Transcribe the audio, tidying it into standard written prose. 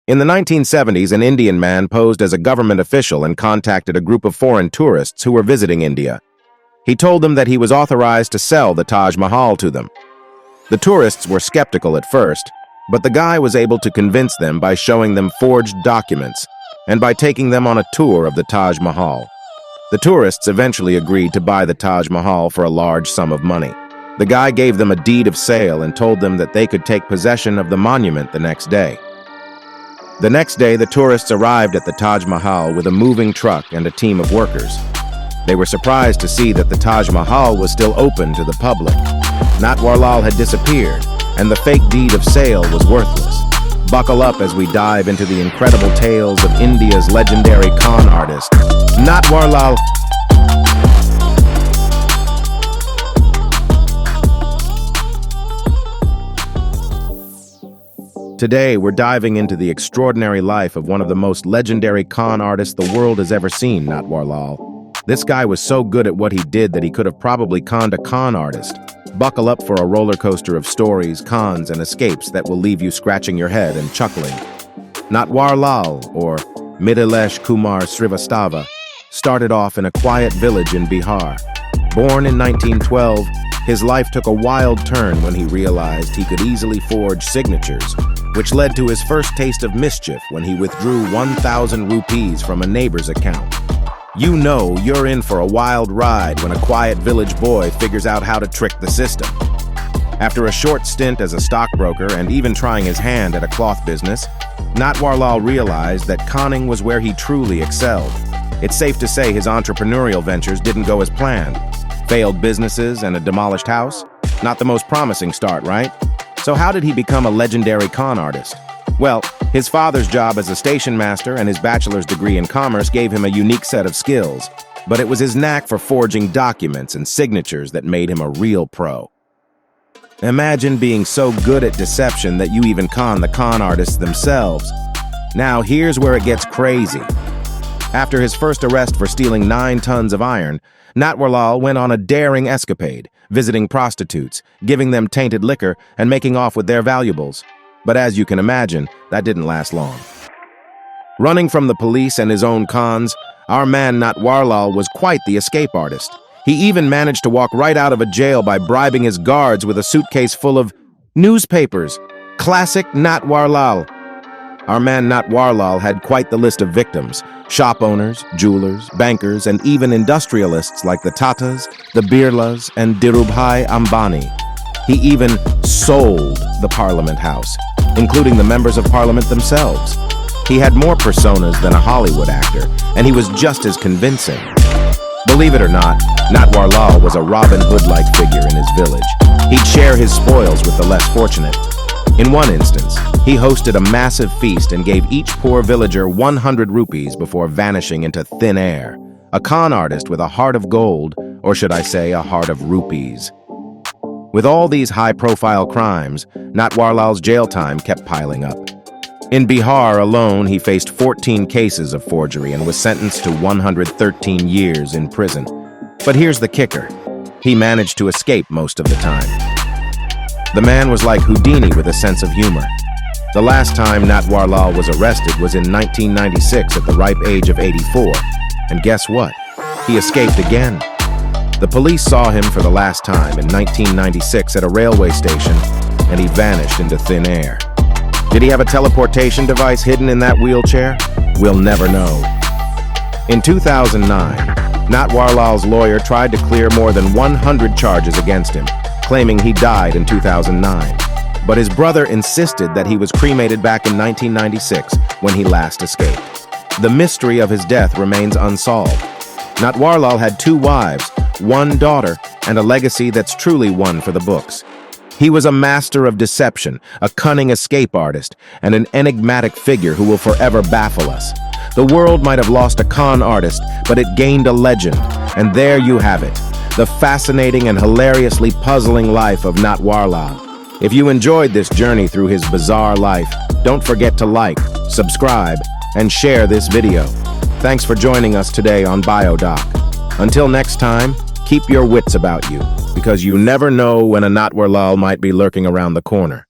In the 1970s, an Indian man posed as a government official and contacted a group of foreign tourists who were visiting India. He told them that he was authorized to sell the Taj Mahal to them. The tourists were skeptical at first, but the guy was able to convince them by showing them forged documents and by taking them on a tour of the Taj Mahal. The tourists eventually agreed to buy the Taj Mahal for a large sum of money. The guy gave them a deed of sale and told them that they could take possession of the monument the next day. The next day, the tourists arrived at the Taj Mahal with a moving truck and a team of workers. They were surprised to see that the Taj Mahal was still open to the public. Natwarlal had disappeared, and the fake deed of sale was worthless. Buckle up as we dive into the incredible tales of India's legendary con artist, Natwarlal. Today, we're diving into the extraordinary life of one of the most legendary con artists the world has ever seen, Natwarlal. This guy was so good at what he did that he could have probably conned a con artist. Buckle up for a roller coaster of stories, cons, and escapes that will leave you scratching your head and chuckling. Natwarlal, or Mithilesh Kumar Srivastava, started off in a quiet village in Bihar. Born in 1912, his life took a wild turn when he realized he could easily forge signatures, which led to his first taste of mischief when he withdrew 1,000 rupees from a neighbor's account. You know you're in for a wild ride when a quiet village boy figures out how to trick the system. After a short stint as a stockbroker and even trying his hand at a cloth business, Natwarlal realized that conning was where he truly excelled. It's safe to say his entrepreneurial ventures didn't go as planned. Failed businesses and a demolished house? Not the most promising start, right? So how did he become a legendary con artist? Well, his father's job as a station master and his bachelor's degree in commerce gave him a unique set of skills, but it was his knack for forging documents and signatures that made him a real pro. Imagine being so good at deception that you even con the con artists themselves. Now here's where it gets crazy. After his first arrest for stealing 9 tons of iron, Natwarlal went on a daring escapade, visiting prostitutes, giving them tainted liquor, and making off with their valuables. But as you can imagine, that didn't last long. Running from the police and his own cons, our man Natwarlal was quite the escape artist. He even managed to walk right out of a jail by bribing his guards with a suitcase full of newspapers. Classic Natwarlal. Our man Natwarlal had quite the list of victims: shop owners, jewelers, bankers, and even industrialists like the Tatas, the Birlas, and Dhirubhai Ambani. He even sold the Parliament House, including the members of Parliament themselves. He had more personas than a Hollywood actor, and he was just as convincing. Believe it or not, Natwarlal was a Robin Hood-like figure in his village. He'd share his spoils with the less fortunate. In one instance, he hosted a massive feast and gave each poor villager 100 rupees before vanishing into thin air. A con artist with a heart of gold, or should I say, a heart of rupees. With all these high-profile crimes, Natwarlal's jail time kept piling up. In Bihar alone, he faced 14 cases of forgery and was sentenced to 113 years in prison. But here's the kicker. He managed to escape most of the time. The man was like Houdini with a sense of humor. The last time Natwarlal was arrested was in 1996 at the ripe age of 84. And guess what? He escaped again. The police saw him for the last time in 1996 at a railway station, and he vanished into thin air. Did he have a teleportation device hidden in that wheelchair? We'll never know. In 2009, Natwarlal's lawyer tried to clear more than 100 charges against him, claiming he died in 2009. But his brother insisted that he was cremated back in 1996 when he last escaped. The mystery of his death remains unsolved. Natwarlal had 2 wives, 1 daughter, and a legacy that's truly one for the books. He was a master of deception, a cunning escape artist, and an enigmatic figure who will forever baffle us. The world might have lost a con artist, but it gained a legend. And there you have it, the fascinating and hilariously puzzling life of Natwarlal. If you enjoyed this journey through his bizarre life, don't forget to like, subscribe, and share this video. Thanks for joining us today on BioDoc. Until next time, keep your wits about you, because you never know when a Natwarlal might be lurking around the corner.